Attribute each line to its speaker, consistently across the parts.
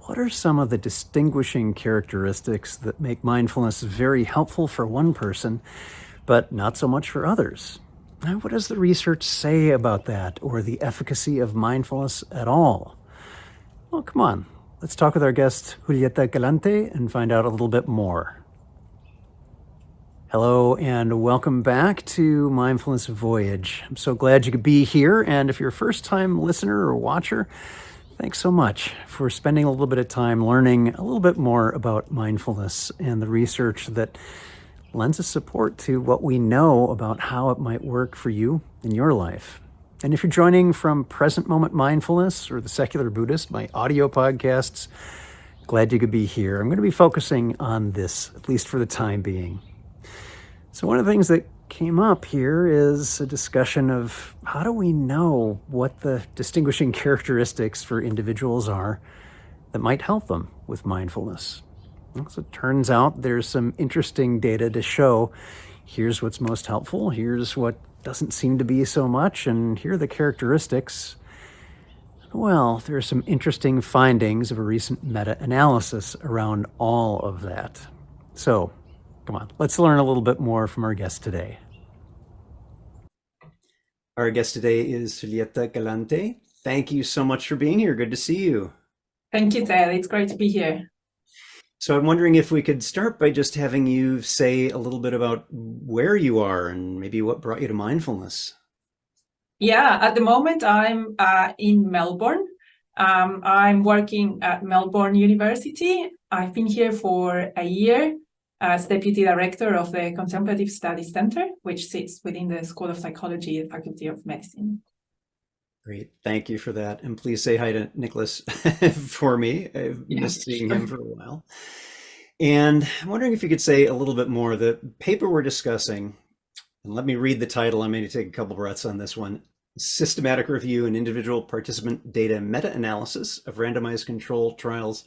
Speaker 1: what are some of the distinguishing characteristics that make mindfulness very helpful for one person, but not so much for others? Now, what does the research say about that or the efficacy of mindfulness at all? Well, come on, let's talk with our guest, Julieta Galante, and find out a little bit more. Hello and welcome back to Mindfulness Voyage. I'm so glad you could be here. And if you're a first-time listener or watcher, thanks so much for spending a little bit of time learning a little bit more about mindfulness and the research that lends a support to what we know about how it might work for you in your life. And if you're joining from Present Moment Mindfulness or the Secular Buddhist, my audio podcasts, glad you could be here. I'm going to be focusing on this, at least for the time being. So one of the things that came up here is a discussion of how do we know what the distinguishing characteristics for individuals are that might help them with mindfulness. Well, so it turns out there's some interesting data to show here's what's most helpful, here's what doesn't seem to be so much, and here are the characteristics. Well, there are some interesting findings of a recent meta-analysis around all of that. So, come on, let's learn a little bit more from our guest today. Our guest today is Julieta Galante. Thank you so much for being here. Good to see you.
Speaker 2: Thank you, Ted. It's great to be here.
Speaker 1: So I'm wondering if we could start by just having you say a little bit about where you are and maybe what brought you to mindfulness.
Speaker 2: Yeah, at the moment I'm in Melbourne. I'm working at Melbourne University. I've been here for a year as Deputy Director of the Contemplative Studies Center, which sits within the School of Psychology at Faculty of Medicine.
Speaker 1: Great, thank you for that. And please say hi to Nicholas for me. I've missed seeing him for a while. And I'm wondering if you could say a little bit more. The paper we're discussing, and let me read the title. I may take a couple breaths on this one. Systematic Review and Individual Participant Data Meta-Analysis of Randomized Control Trials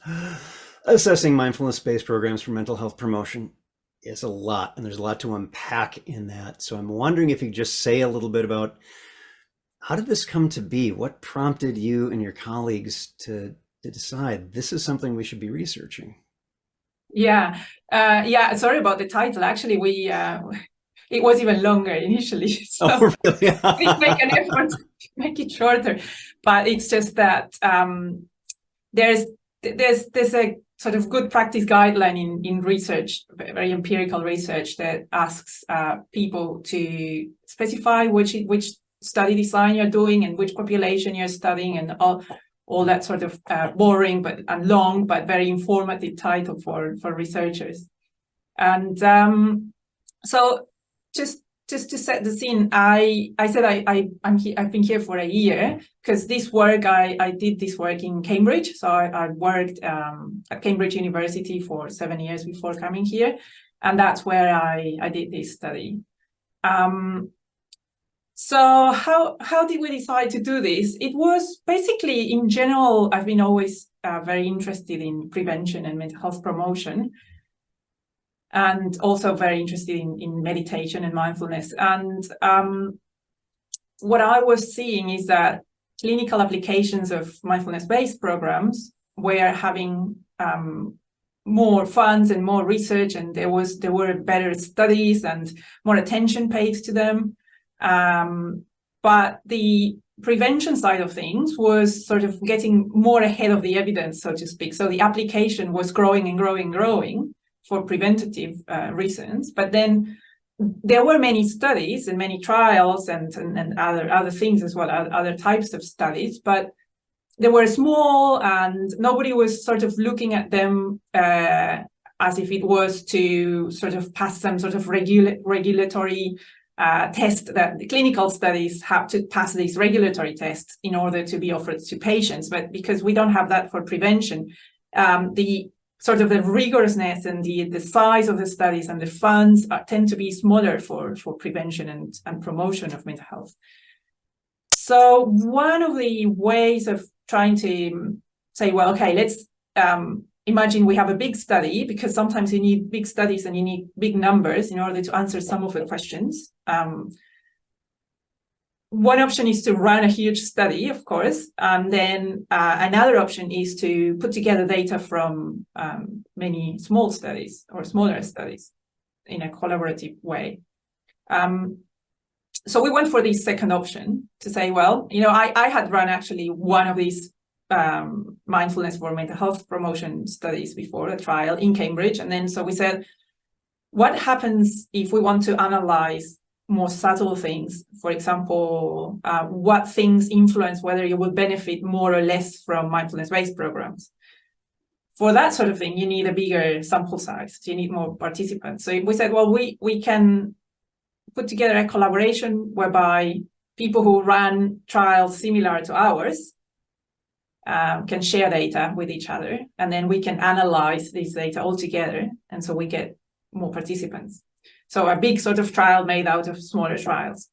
Speaker 1: Assessing Mindfulness-Based Programs for Mental Health Promotion. It's a lot, and there's a lot to unpack in that. So I'm wondering if you could just say a little bit about how did this come to be? What prompted you and your colleagues to decide this is something we should be researching?
Speaker 2: Yeah, sorry about the title. Actually, it was even longer initially, so
Speaker 1: really?
Speaker 2: we make an effort to make it shorter. But it's just that there's a sort of good practice guideline in research, very empirical research, that asks people to specify which study design you're doing and which population you're studying, and all that sort of boring and long but very informative title for researchers. And so just to set the scene, I said I've been here for a year because this work I did this work in Cambridge. So I worked at Cambridge University for 7 years before coming here, and that's where I did this study. So how did we decide to do this? It was basically, in general, I've been always very interested in prevention and mental health promotion, and also very interested in meditation and mindfulness. And what I was seeing is that clinical applications of mindfulness-based programs were having more funds and more research, and there were better studies and more attention paid to them. But the prevention side of things was sort of getting more ahead of the evidence, so to speak. So the application was growing and growing and growing for preventative reasons. But then there were many studies and many trials and other things as well, other types of studies, but they were small and nobody was sort of looking at them as if it was to sort of pass some sort of regulatory test, that the clinical studies have to pass these regulatory tests in order to be offered to patients. But because we don't have that for prevention, the sort of the rigorousness and the size of the studies and the funds tend to be smaller for prevention and promotion of mental health. So one of the ways of trying to say, well, okay, let's imagine we have a big study, because sometimes you need big studies and you need big numbers in order to answer some of the questions. one option is to run a huge study, of course, and then another option is to put together data from many small studies or smaller studies in a collaborative way. So we went for the second option to say, well, I had run actually one of these mindfulness for mental health promotion studies before, a trial in Cambridge. And then so we said, what happens if we want to analyze more subtle things? For example, what things influence whether you will benefit more or less from mindfulness-based programs? For that sort of thing, you need a bigger sample size. You need more participants. So we said, well, we can put together a collaboration whereby people who run trials similar to ours can share data with each other, and then we can analyze this data all together, and so we get more participants. So a big sort of trial made out of smaller trials.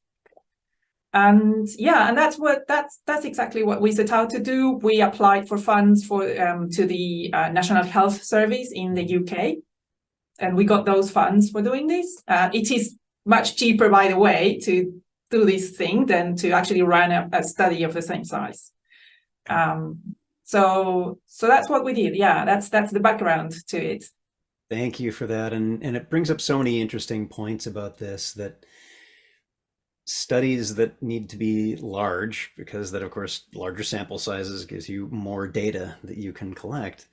Speaker 2: And yeah, and that's exactly what we set out to do. We applied for funds for to the National Health Service in the UK, and we got those funds for doing this. It is much cheaper, by the way, to do this thing than to actually run a study of the same size. So that's what we did. Yeah, that's the background to it.
Speaker 1: Thank you for that. And it brings up so many interesting points about this, that studies that need to be large, because that, of course, larger sample sizes gives you more data that you can collect.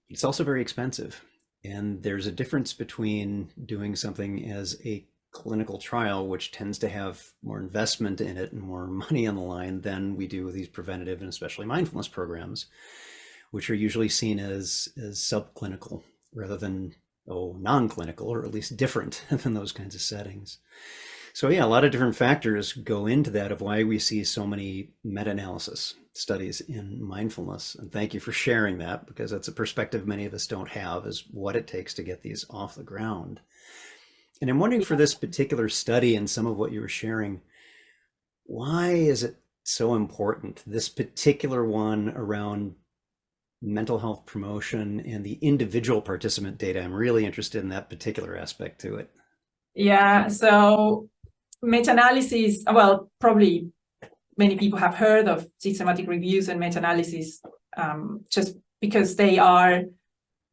Speaker 1: It's also very expensive. And there's a difference between doing something as a clinical trial, which tends to have more investment in it and more money on the line than we do with these preventative and especially mindfulness programs, which are usually seen as subclinical rather than non-clinical, or at least different than those kinds of settings. So yeah, a lot of different factors go into that of why we see so many meta-analysis studies in mindfulness. And thank you for sharing that, because that's a perspective many of us don't have, is what it takes to get these off the ground. And I'm wondering, for this particular study and some of what you were sharing, why is it so important, this particular one around mental health promotion and the individual participant data? I'm really interested in that particular aspect to it.
Speaker 2: Yeah, so meta-analysis, well, probably many people have heard of systematic reviews and meta-analysis, just because they are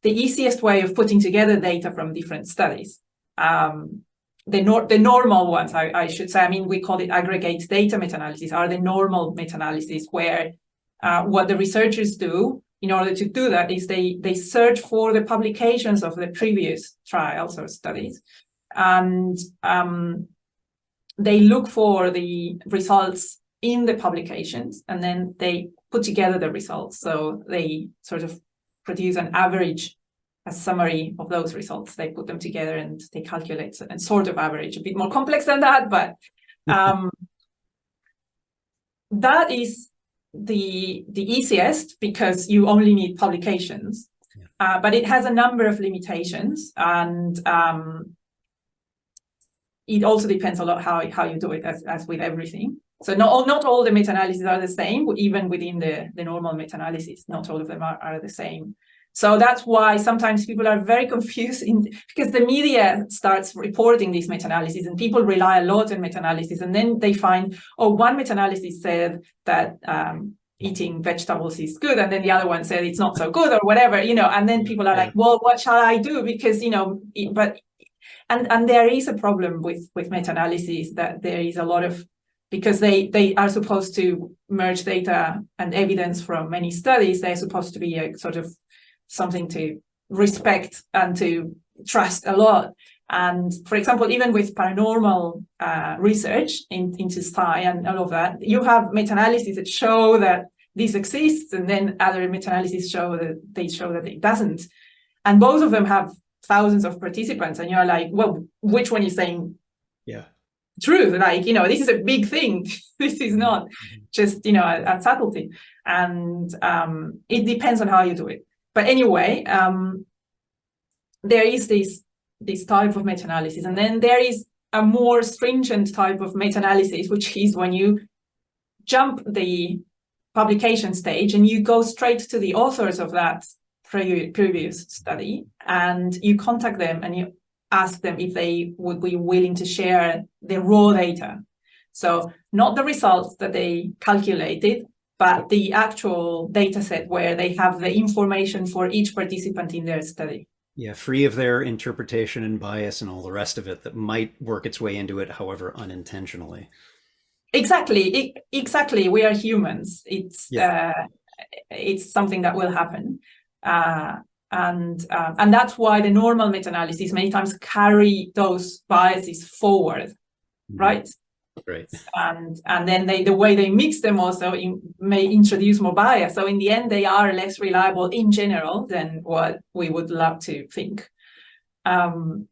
Speaker 2: the easiest way of putting together data from different studies. The normal ones, I should say, I mean, we call it aggregate data meta-analysis, are the normal meta-analysis, where what the researchers do in order to do that is they search for the publications of the previous trials or studies, and they look for the results in the publications, and then they put together the results. So they sort of produce an average, a summary of those results. They put them together and they calculate and sort of average, a bit more complex than that, but that is the easiest, because you only need publications. Yeah. But it has a number of limitations, and it also depends a lot how you do it, as with everything. So not all the meta-analyses are the same, even within the normal meta-analysis, not all of them are the same. So that's why sometimes people are very confused, because the media starts reporting these meta-analyses and people rely a lot on meta-analysis, and then they find, one meta-analysis said that eating vegetables is good, and then the other one said it's not so good, or whatever, and then people are like, well, what shall I do? Because, and there is a problem with meta-analysis, that there is a lot of, because they are supposed to merge data and evidence from many studies, they're supposed to be a sort of something to respect and to trust a lot. And for example, even with paranormal research into psi and all of that, you have meta-analyses that show that this exists, and then other meta-analyses show that it doesn't. And both of them have thousands of participants, and you're like, well, which one is saying truth? Like, this is a big thing. This is not just, a subtlety. And it depends on how you do it. But anyway, there is this type of meta-analysis, and then there is a more stringent type of meta-analysis, which is when you jump the publication stage and you go straight to the authors of that previous study, and you contact them and you ask them if they would be willing to share their raw data. So not the results that they calculated, but the actual data set where they have the information for each participant in their study.
Speaker 1: Yeah, free of their interpretation and bias and all the rest of it that might work its way into it, however, unintentionally.
Speaker 2: Exactly. We are humans.
Speaker 1: Yeah.
Speaker 2: It's something that will happen. And that's why the normal meta-analysis many times carry those biases forward, right?
Speaker 1: Right.
Speaker 2: And then the way they mix them also may introduce more bias. So in the end, they are less reliable in general than what we would love to think. So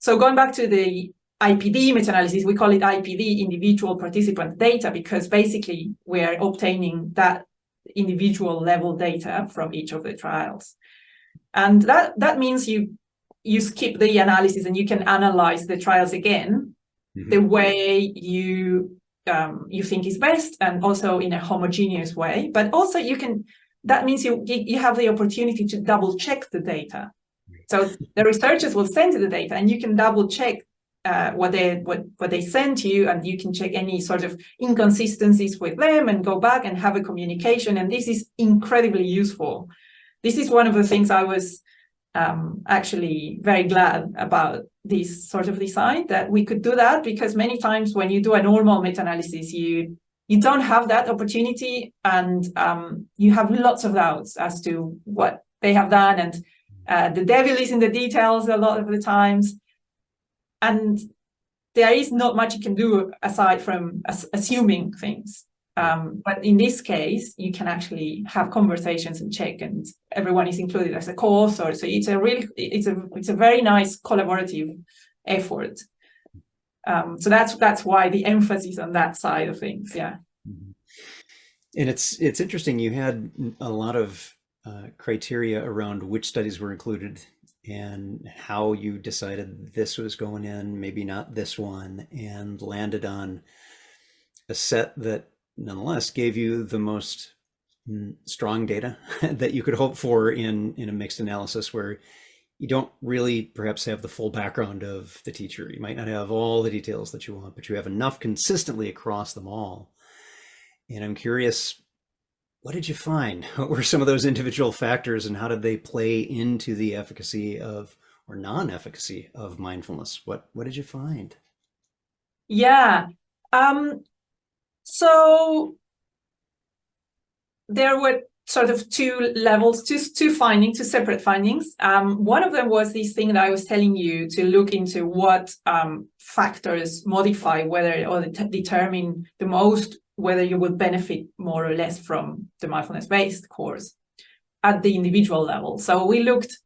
Speaker 2: going back to the IPD meta-analysis, we call it IPD, individual participant data, because basically we're obtaining that individual level data from each of the trials. And that means you skip the analysis and you can analyze the trials again the way you think is best, and also in a homogeneous way. But also that means you have the opportunity to double check the data. So the researchers will send you the data and you can double check what they sent you, and you can check any sort of inconsistencies with them and go back and have a communication. And this is incredibly useful. This is one of the things I was actually very glad about this sort of design, that we could do that, because many times when you do a normal meta-analysis, you don't have that opportunity, and you have lots of doubts as to what they have done, and the devil is in the details a lot of the times, and there is not much you can do aside from assuming things. But in this case, you can actually have conversations and check, and everyone is included as a co-author. So it's a very nice collaborative effort. So that's why the emphasis on that side of things. Yeah.
Speaker 1: And it's interesting. You had a lot of criteria around which studies were included and how you decided this was going in, maybe not this one, and landed on a set that nonetheless gave you the most strong data that you could hope for in a mixed analysis, where you don't really perhaps have the full background of the teacher. You might not have all the details that you want, but you have enough consistently across them all. And I'm curious, what did you find? What were some of those individual factors, and how did they play into the efficacy of, or non-efficacy of, mindfulness? What did you find?
Speaker 2: Yeah. So there were sort of two levels, two separate findings. One of them was this thing that I was telling you, to look into what factors modify whether, or determine the most whether you would benefit more or less from the mindfulness-based course at the individual level. So we looked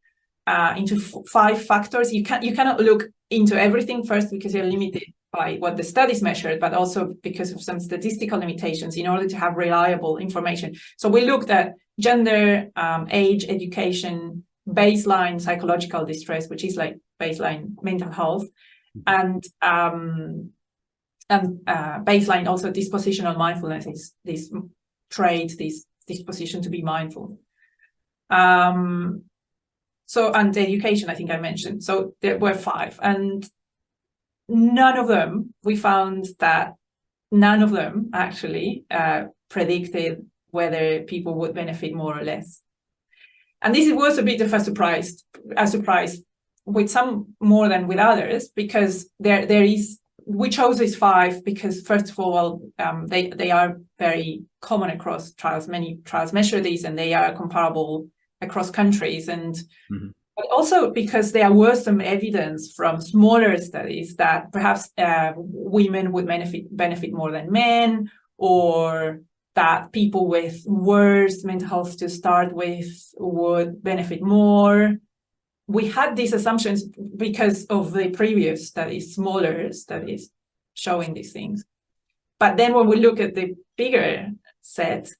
Speaker 2: into 5 factors. You cannot look into everything, first because you're limited by what the studies measured, but also because of some statistical limitations in order to have reliable information. So we looked at gender, age, education, baseline psychological distress, which is like baseline mental health, and baseline also dispositional mindfulness, is this trait, this disposition to be mindful. So, and education, I think I mentioned. So there were 5, and none of them, we found that none of them actually predicted whether people would benefit more or less. And this was a bit of a surprise with some more than with others, because we chose these 5 because, first of all, they are very common across trials. Many trials measure these, and they are comparable across countries, and but also because there was some evidence from smaller studies that perhaps women would benefit more than men, or that people with worse mental health to start with would benefit more. We had these assumptions because of the previous studies, smaller studies showing these things. But then when we look at the bigger set,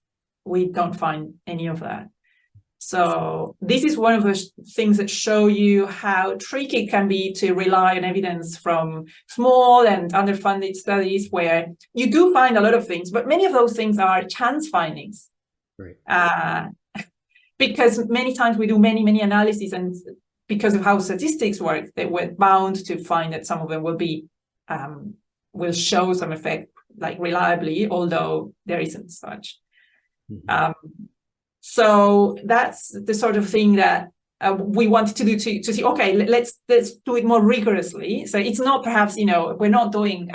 Speaker 2: we don't find any of that. So this is one of the things that show you how tricky it can be to rely on evidence from small and underfunded studies, where you do find a lot of things, but many of those things are chance findings. Right. Because many times we do many analyses, and because of how statistics work, they were bound to find that some of them will be will show some effect like reliably, although there isn't such. So that's the sort of thing that we wanted to do to see, okay, let's do it more rigorously. So it's not perhaps, we're not doing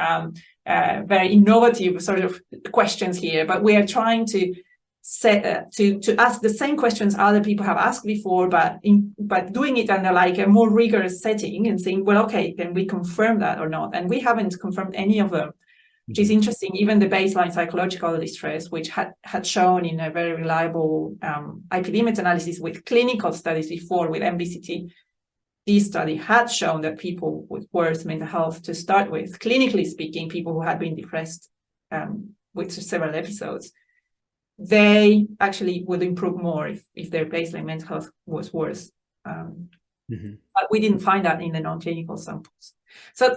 Speaker 2: very innovative sort of questions here, but we are trying to to ask the same questions other people have asked before, but doing it under like a more rigorous setting and saying, well, okay, can we confirm that or not? And we haven't confirmed any of them, which is interesting. Even the baseline psychological distress, which had shown in a very reliable IPD meta-analysis with clinical studies before with MBCT, this study had shown that people with worse mental health to start with, clinically speaking, people who had been depressed with several episodes, they actually would improve more if their baseline mental health was worse. But we didn't find that in the non-clinical samples. So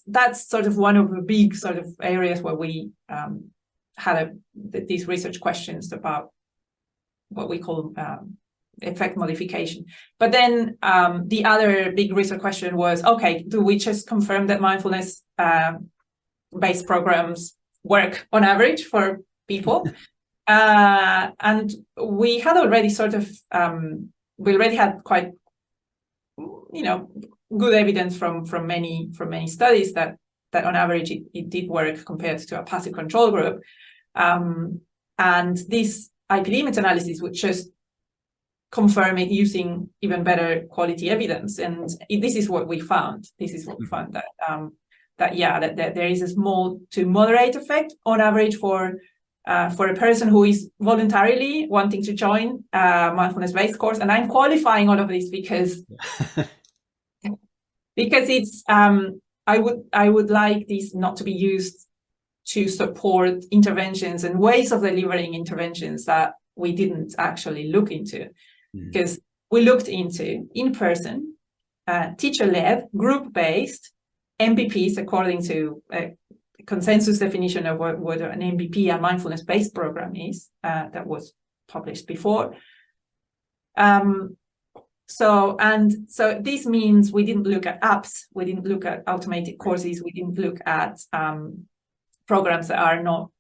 Speaker 2: that's sort of one of the big sort of areas where we had these research questions about what we call effect modification. But then the other big research question was, okay, do we just confirm that mindfulness based programs work on average for people? And we had already sort of, we already had quite, good evidence from many studies that on average it did work compared to a passive control group. And this IPD meta-analysis would just confirm it using even better quality evidence. And this is what we found. This is what we found, that there is a small to moderate effect on average for a person who is voluntarily wanting to join a mindfulness-based course. And I'm qualifying all of this because it's I would like this not to be used to support interventions and ways of delivering interventions that we didn't actually look into, because we looked into in-person, teacher-led, group-based MBPs according to consensus definition of what an MBP, a mindfulness-based program is, that was published before. So this means we didn't look at apps, we didn't look at automated courses, we didn't look at programs that are not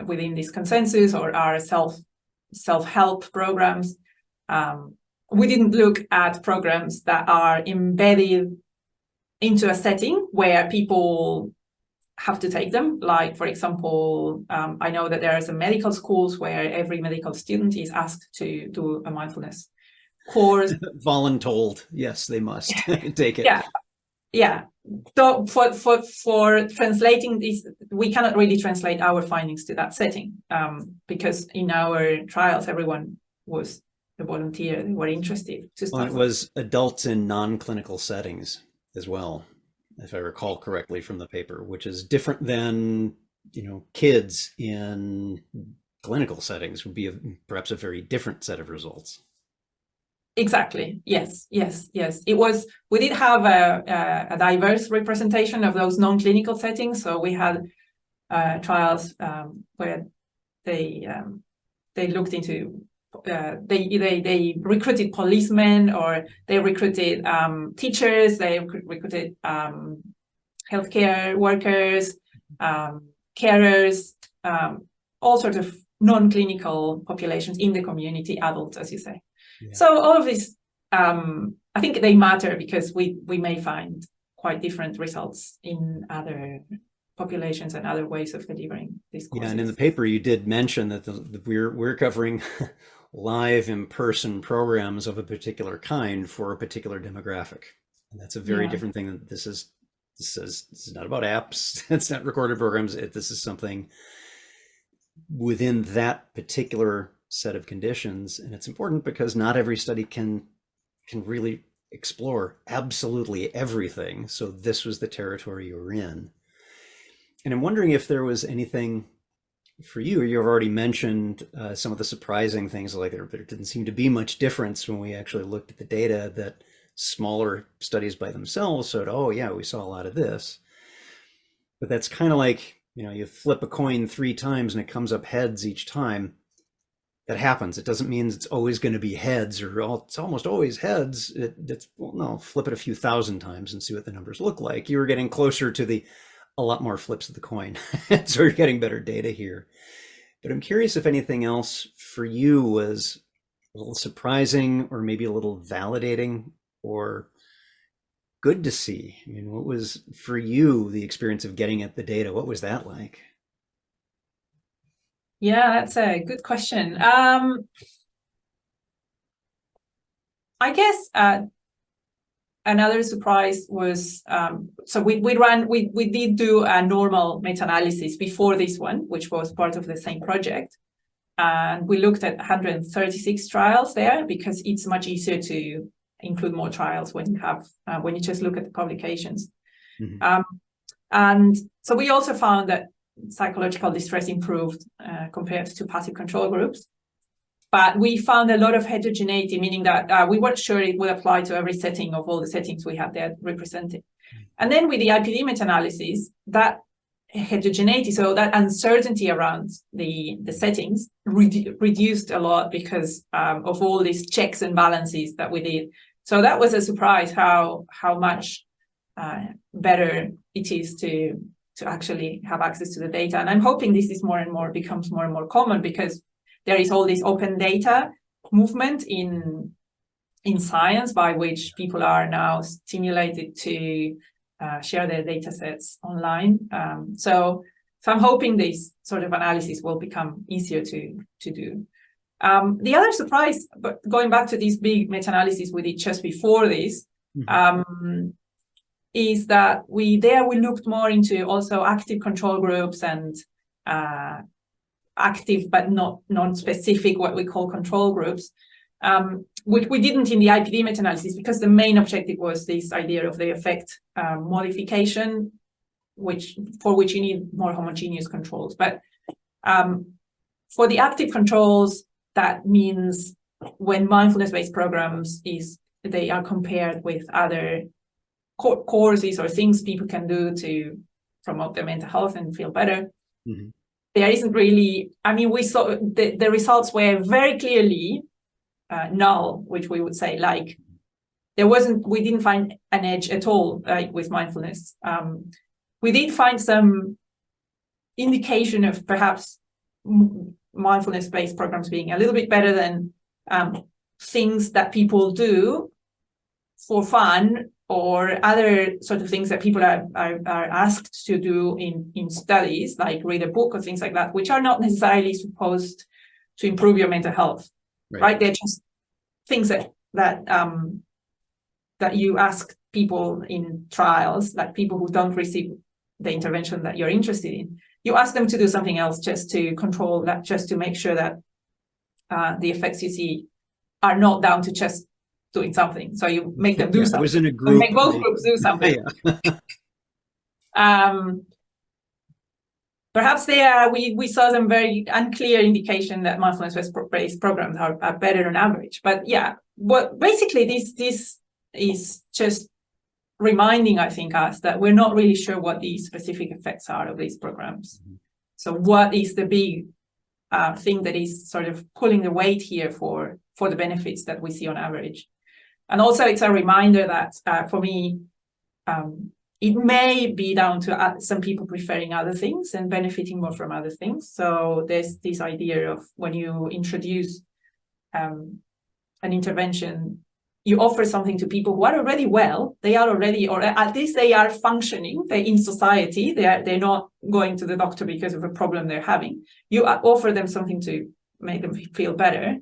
Speaker 2: within this consensus or are self-help programs. We didn't look at programs that are embedded into a setting where people have to take them. Like, for example, I know that there are some medical schools where every medical student is asked to do a mindfulness course.
Speaker 1: Voluntold, yes, they must take it.
Speaker 2: Yeah. So for translating this, we cannot really translate our findings to that setting, because in our trials, everyone was a volunteer. They were interested to start.
Speaker 1: Well, it was adults in non-clinical settings as well, if I recall correctly from the paper, which is different than, kids in clinical settings would be perhaps a very different set of results.
Speaker 2: Exactly. Yes. It was. We did have a diverse representation of those non-clinical settings. So we had trials where they looked into they recruited policemen, or they recruited teachers, they recruited healthcare workers, carers, all sorts of non-clinical populations in the community, adults, as you say. Yeah. So all of this, I think they matter because we may find quite different results in other populations and other ways of delivering these courses.
Speaker 1: Yeah, and in the paper you did mention that we're covering live in-person programs of a particular kind for a particular demographic, and that's a very different thing. That this is not about apps. It's not recorded programs. This is something within that particular set of conditions, and it's important because not every study can really explore absolutely everything. So this was the territory you were in. And I'm wondering if there was anything for you. You've already mentioned some of the surprising things, like there didn't seem to be much difference when we actually looked at the data, that smaller studies by themselves showed, oh yeah, we saw a lot of this. But that's kind of like, you flip a coin 3 times and it comes up heads each time. That happens. It doesn't mean it's always going to be heads, or it's almost always heads. Well, no, flip it a few thousand times and see what the numbers look like. You were getting closer to the a lot more flips of the coin. So we're getting better data here. But I'm curious if anything else for you was a little surprising or maybe a little validating or good to see. I mean, what was for you the experience of getting at the data? What was that like?
Speaker 2: Yeah, that's a good question. I guess another surprise was so we did do a normal meta-analysis before this one, which was part of the same project, and we looked at 136 trials there because it's much easier to include more trials when you have when you just look at the publications. Mm-hmm. And so we also found that psychological distress improved compared to passive control groups. But we found a lot of heterogeneity, meaning that we weren't sure it would apply to every setting of all the settings we had there represented. And then with the IPD meta-analysis, that heterogeneity, so that uncertainty around the settings reduced a lot because of all these checks and balances that we did. So that was a surprise how much better it is to actually have access to the data. And I'm hoping this is becomes more and more common, because there is all this open data movement in science by which people are now stimulated to share their data sets online. So I'm hoping this sort of analysis will become easier to do. The other surprise, but going back to these big meta-analyses we did just before this, is that we looked more into also active control groups and active but not non-specific, what we call control groups, which we didn't in the IPD meta-analysis because the main objective was this idea of the effect modification, for which you need more homogeneous controls. But for the active controls, that means when mindfulness-based programs they are compared with other courses or things people can do to promote their mental health and feel better. Mm-hmm. There isn't really, I mean, we saw the results were very clearly null, which we would say, like, we didn't find an edge at all, like with mindfulness. We did find some indication of perhaps mindfulness-based programs being a little bit better than things that people do for fun, or other sort of things that people are asked to do in studies, like read a book or things like that, which are not necessarily supposed to improve your mental health, right? They're just things that you ask people in trials, like people who don't receive the intervention that you're interested in. You ask them to do something else just to control that, just to make sure that the effects you see are not down to just doing something. So you make them do something.
Speaker 1: I was in a group.
Speaker 2: Make both groups do something. Perhaps we saw some very unclear indication that mindfulness-based programs are better on average. But yeah, basically this is just reminding, I think, us that we're not really sure what the specific effects are of these programs. Mm-hmm. So what is the big thing that is sort of pulling the weight here for the benefits that we see on average? And also, it's a reminder that for me, it may be down to some people preferring other things and benefiting more from other things. So there's this idea of when you introduce an intervention, you offer something to people who are already well, they are already, or at least they are functioning, they're in society, they're not going to the doctor because of a problem they're having. You offer them something to make them feel better.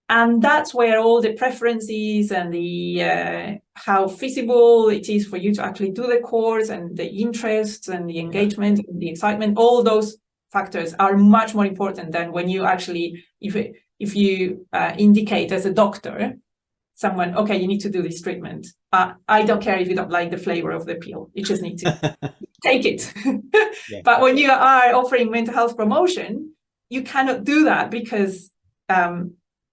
Speaker 2: And that's where all the preferences and the how feasible it is for you to actually do the course, and the interests and the engagement and the excitement, all those factors are much more important than when you actually, if you indicate as a doctor, someone, okay, you need to do this treatment. I don't care if you don't like the flavor of the pill. You just need to take it. Yeah. But when you are offering mental health promotion, you cannot do that because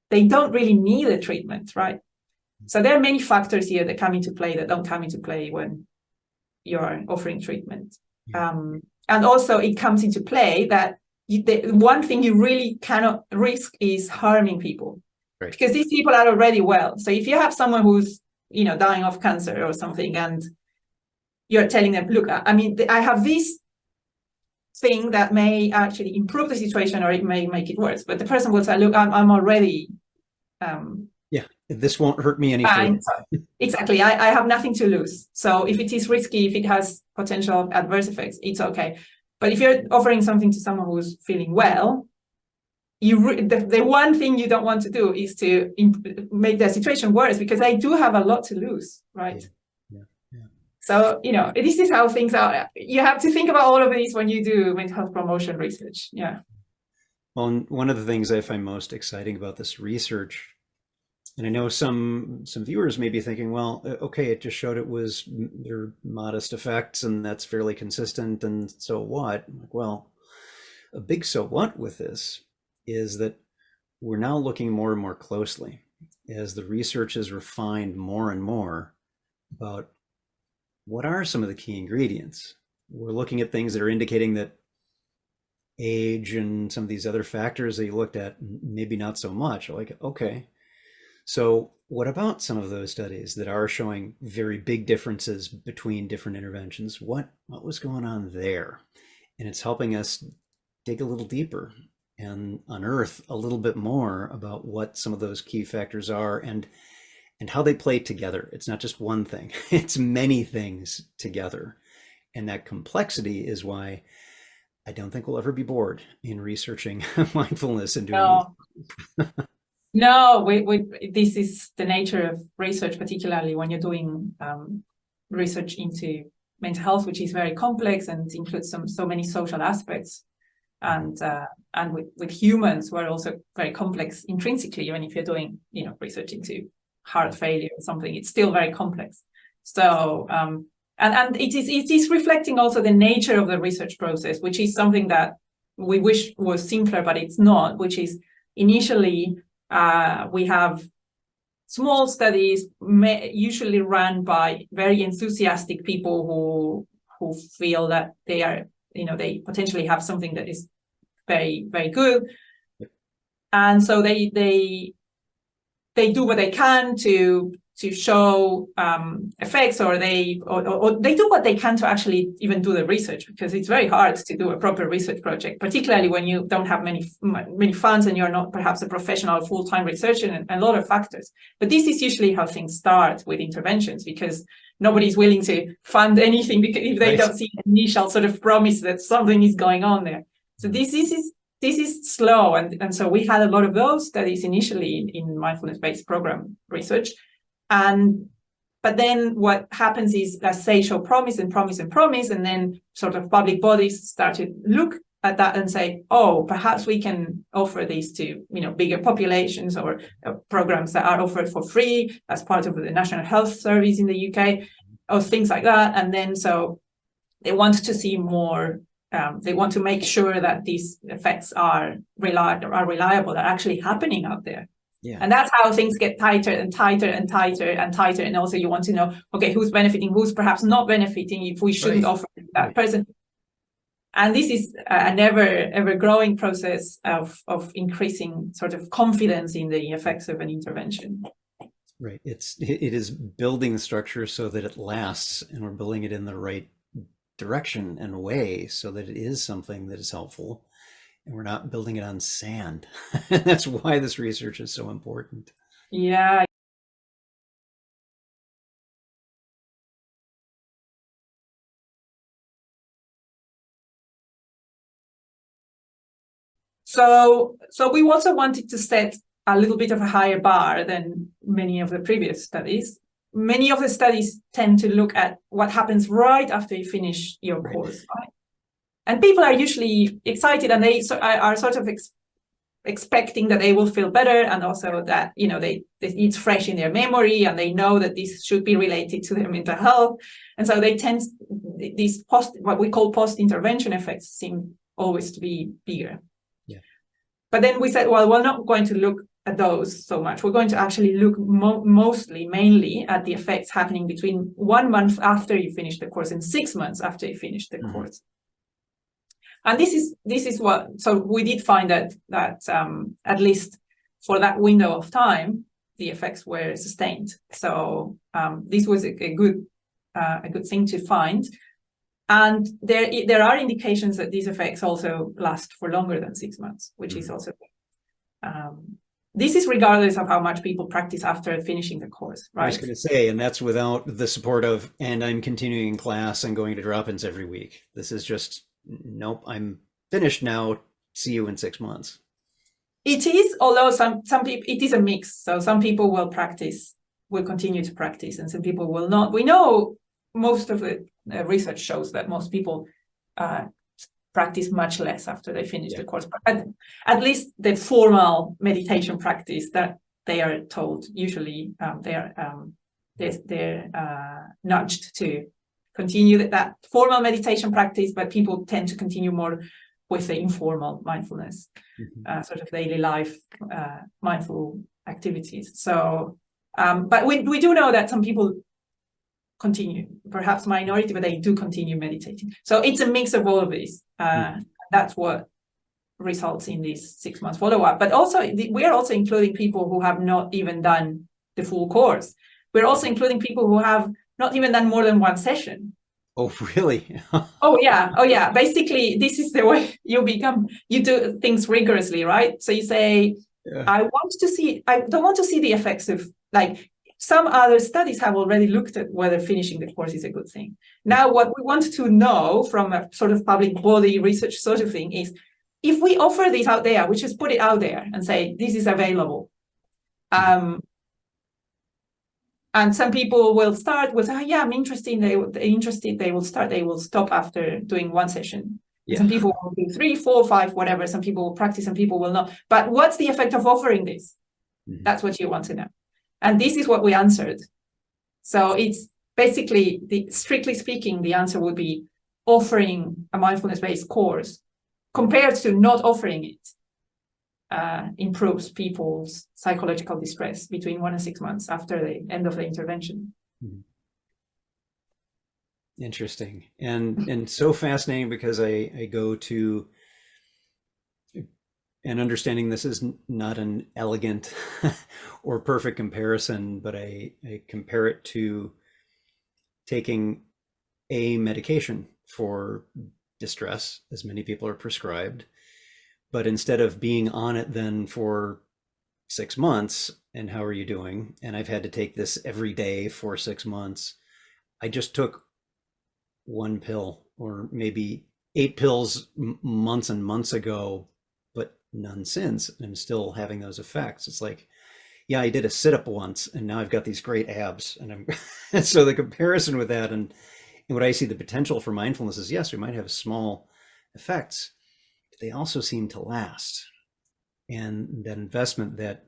Speaker 2: they don't really need a treatment, right? So there are many factors here that come into play that don't come into play when you're offering treatment. And also it comes into play that the one thing you really cannot risk is harming people. Right. Because these people are already well. So if you have someone who's, dying of cancer or something, and you're telling them, look, I mean, I have this thing that may actually improve the situation or it may make it worse. But the person will say, look, I'm already
Speaker 1: Yeah, this won't hurt me any further.
Speaker 2: Exactly. I have nothing to lose. So if it is risky, if it has potential adverse effects, it's okay. But if you're offering something to someone who's feeling well, the one thing you don't want to do is to make their situation worse, because they do have a lot to lose, right?
Speaker 1: Yeah.
Speaker 2: So, this is how things are. You have to think about all of these when you do mental health promotion research. Yeah.
Speaker 1: Well, one of the things I find most exciting about this research, and I know some viewers may be thinking, well, okay, it just showed there are modest effects and that's fairly consistent, and so what? Well, a big so what with this is that we're now looking more and more closely as the research is refined more and more about what are some of the key ingredients. We're looking at things that are indicating that age and some of these other factors that you looked at, maybe not so much. Like, okay, so what about some of those studies that are showing very big differences between different interventions? What was going on there? And it's helping us dig a little deeper and unearth a little bit more about what some of those key factors are and how they play together. It's not just one thing, it's many things together. And that complexity is why I don't think we'll ever be bored in researching mindfulness and doing these.
Speaker 2: No, this is the nature of research, particularly when you're doing research into mental health, which is very complex and includes so many social aspects. And with humans, we're also very complex intrinsically. Even if you're doing, research into heart failure or something, it's still very complex. So, and it is reflecting also the nature of the research process, which is something that we wish was simpler, but it's not. Which is initially we have small studies, usually run by very enthusiastic people who feel that they are, they potentially have something that is very, very good, and so they do what they can to show effects, or they do what they can to actually even do the research, because it's very hard to do a proper research project, particularly when you don't have many funds and you're not perhaps a professional full-time researcher, and a lot of factors. But this is usually how things start with interventions, because nobody's willing to fund anything because if they don't see an initial sort of promise that something is going on there. So this is slow, and so we had a lot of those studies initially in mindfulness-based program research. But then what happens is, let's say, show promise and promise and promise, and then sort of public bodies start to look at that and say, oh, perhaps we can offer these to bigger populations, or programs that are offered for free as part of the National Health Service in the UK, or things like that. And then so they want to see more. They want to make sure that these effects are reliable, are actually happening out there. Yeah. And that's how things get tighter and tighter and tighter and tighter. And also you want to know, okay, who's benefiting, who's perhaps not benefiting, if we shouldn't offer that person. And this is an ever growing process of increasing sort of confidence in the effects of an intervention.
Speaker 1: Right. It is building the structure so that it lasts, and we're building it in the right direction and way so that it is something that is helpful. And we're not building it on sand. That's why this research is so important.
Speaker 2: Yeah. So we also wanted to set a little bit of a higher bar than many of the previous studies. Many of the studies tend to look at what happens right after you finish your course, right? And people are usually excited, and they are sort of expecting that they will feel better, and also that it's fresh in their memory, and they know that this should be related to their mental health, and so they tend these what we call post-intervention effects seem always to be bigger. Yeah. But then we said, well, we're not going to look at those so much. We're going to actually look mainly at the effects happening between 1 month after you finish the course and 6 months after you finish the course. And this is what, so we did find that at least for that window of time, the effects were sustained. So this was a good a good thing to find. And there are indications that these effects also last for longer than 6 months, which is also this is regardless of how much people practice after finishing the course, right?
Speaker 1: I was going to say, and that's without the support of, and I'm continuing class and going to drop-ins every week. This is just, nope, I'm finished now. See you in 6 months.
Speaker 2: It is, although some people, it is a mix. So some people will continue to practice, and some people will not. We know most of the research shows that most people practice much less after they finish the course. But at least the formal meditation practice that they are told, usually they're nudged to continue that formal meditation practice, but people tend to continue more with the informal mindfulness, sort of daily life, mindful activities. So, but we do know that some people continue, perhaps minority, but they do continue meditating. So it's a mix of all of these. That's what results in this 6 months follow-up. But also, we are also including people who have not even done the full course. We're also including people who have not even done more than one session.
Speaker 1: Oh, really?
Speaker 2: Oh, yeah. Basically, this is the way you do things rigorously, right? So you say, I don't want to see the effects of, like, some other studies have already looked at whether finishing the course is a good thing. Now, what we want to know from a sort of public body research sort of thing is, if we offer this out there, we just put it out there and say, this is available. And some people will start with, I'm interested. They will start. They will stop after doing one session. Yeah. Some people will do 3, 4, 5, whatever. Some people will practice, some people will not. But what's the effect of offering this? That's what you want to know. And this is what we answered. So it's basically, strictly speaking, the answer would be offering a mindfulness-based course compared to not offering it. Improves people's psychological distress between 1 and 6 months after the end of the intervention.
Speaker 1: Interesting. And so fascinating, because I go to, and understanding this is not an elegant or perfect comparison, but I compare it to taking a medication for distress, as many people are prescribed. But instead of being on it then for 6 months, and how are you doing? And I've had to take this every day for 6 months. I just took one pill, or maybe 8 pills months and months ago, but none since. I'm still having those effects. It's like, yeah, I did a sit-up once, and now I've got these great abs. And so the comparison with that, and what I see the potential for mindfulness is, yes, we might have small effects, they also seem to last. And that investment, that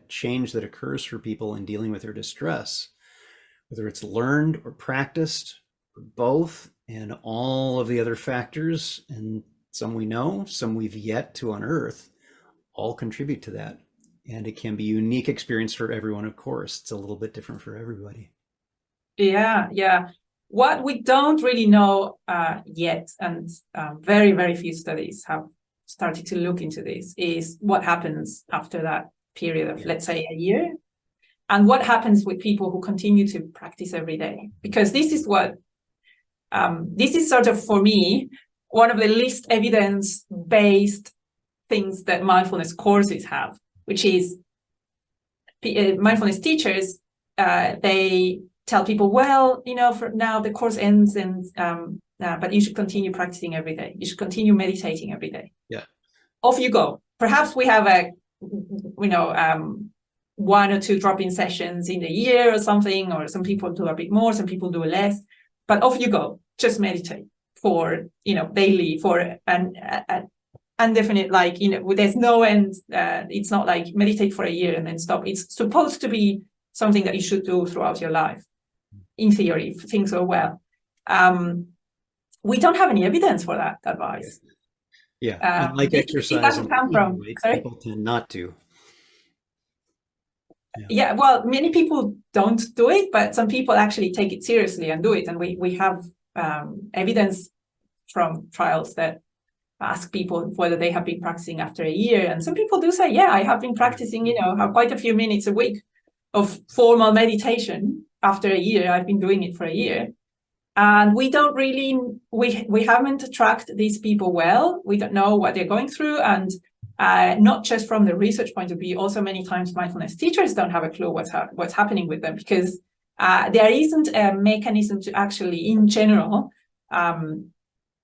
Speaker 1: change that occurs for people in dealing with their distress, whether it's learned or practiced or both, and all of the other factors, and some we know, some we've yet to unearth, all contribute to that. And it can be a unique experience for everyone, of course. It's a little bit different for everybody.
Speaker 2: Yeah. What we don't really know yet, and very, very few studies have started to look into this, is what happens after that period of, let's say, a year, and what happens with people who continue to practice every day. Because this is what, this is sort of, for me, one of the least evidence-based things that mindfulness courses have, which is mindfulness teachers, they tell people, well, for now the course ends, and but you should continue practicing every day. You should continue meditating every day.
Speaker 1: Yeah.
Speaker 2: Off you go. Perhaps we have 1 or 2 drop-in sessions in a year or something, or some people do a bit more, some people do less, but off you go. Just meditate for, daily, for an indefinite, there's no end. It's not like meditate for a year and then stop. It's supposed to be something that you should do throughout your life, in theory, if things go well. We don't have any evidence for that advice.
Speaker 1: Yeah, like exercise,
Speaker 2: doesn't come from,
Speaker 1: people tend not to.
Speaker 2: Yeah, well, many people don't do it, but some people actually take it seriously and do it. And we have evidence from trials that ask people whether they have been practicing after a year. And some people do say, yeah, I have been practicing, have quite a few minutes a week of formal meditation. after a year. I've been doing it for a year. And we don't really, we haven't tracked these people well. We don't know what they're going through. And not just from the research point of view, also many times mindfulness teachers don't have a clue what's happening with them, because there isn't a mechanism to actually, in general,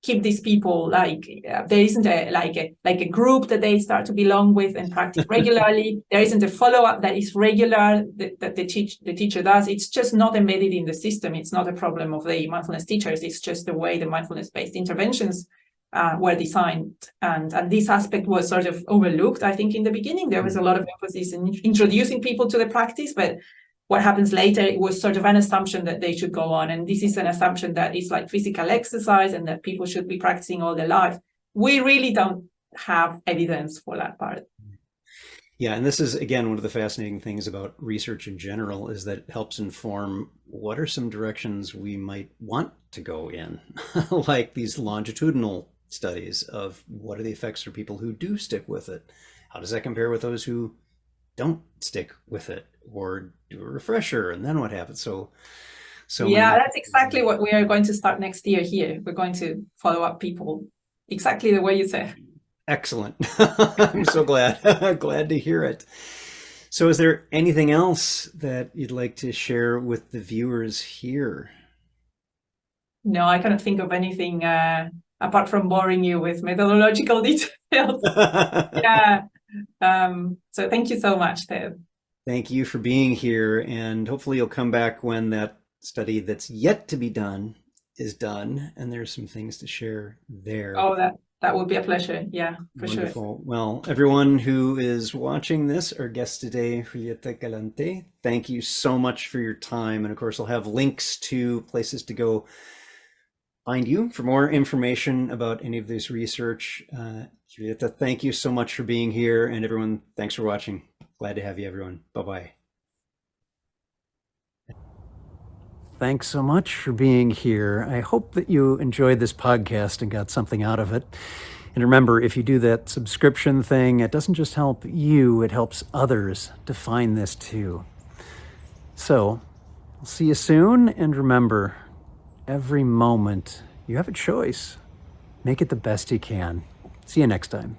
Speaker 2: keep these people there isn't a group that they start to belong with and practice regularly. There isn't a follow-up that is regular that the teacher does. It's just not embedded in the system. It's not a problem of the mindfulness teachers. It's just the way the mindfulness-based interventions were designed. And this aspect was sort of overlooked, I think, in the beginning. There was a lot of emphasis in introducing people to the practice, but what happens later, it was sort of an assumption that they should go on. And this is an assumption that is like physical exercise and that people should be practicing all their life. We really don't have evidence for that part.
Speaker 1: Yeah, and this is, again, one of the fascinating things about research in general, is that it helps inform what are some directions we might want to go in, like these longitudinal studies of what are the effects for people who do stick with it. How does that compare with those who don't stick with it, or do a refresher, and then what happens? So
Speaker 2: yeah, that's exactly what we are going to start next year here. We're going to follow up people exactly the way you said.
Speaker 1: Excellent. I'm so glad. Glad to hear it. So is there anything else that you'd like to share with the viewers here?
Speaker 2: No, I cannot think of anything apart from boring you with methodological details. Yeah. So thank you so much, Ted.
Speaker 1: Thank you for being here, and hopefully you'll come back when that study that's yet to be done is done, and there's some things to share there.
Speaker 2: Oh, that would be a pleasure. Yeah, for
Speaker 1: Wonderful.
Speaker 2: sure.
Speaker 1: Well, everyone who is watching this, our guest today, Julieta Galante, thank you so much for your time. And of course, I'll have links to places to go find you for more information about any of this research. Julieta, thank you so much for being here, and everyone, thanks for watching. Glad to have you, everyone. Bye-bye. Thanks so much for being here. I hope that you enjoyed this podcast and got something out of it. And remember, if you do that subscription thing, it doesn't just help you, it helps others to find this too. So, I'll see you soon, and remember, every moment you have a choice. Make it the best you can. See you next time.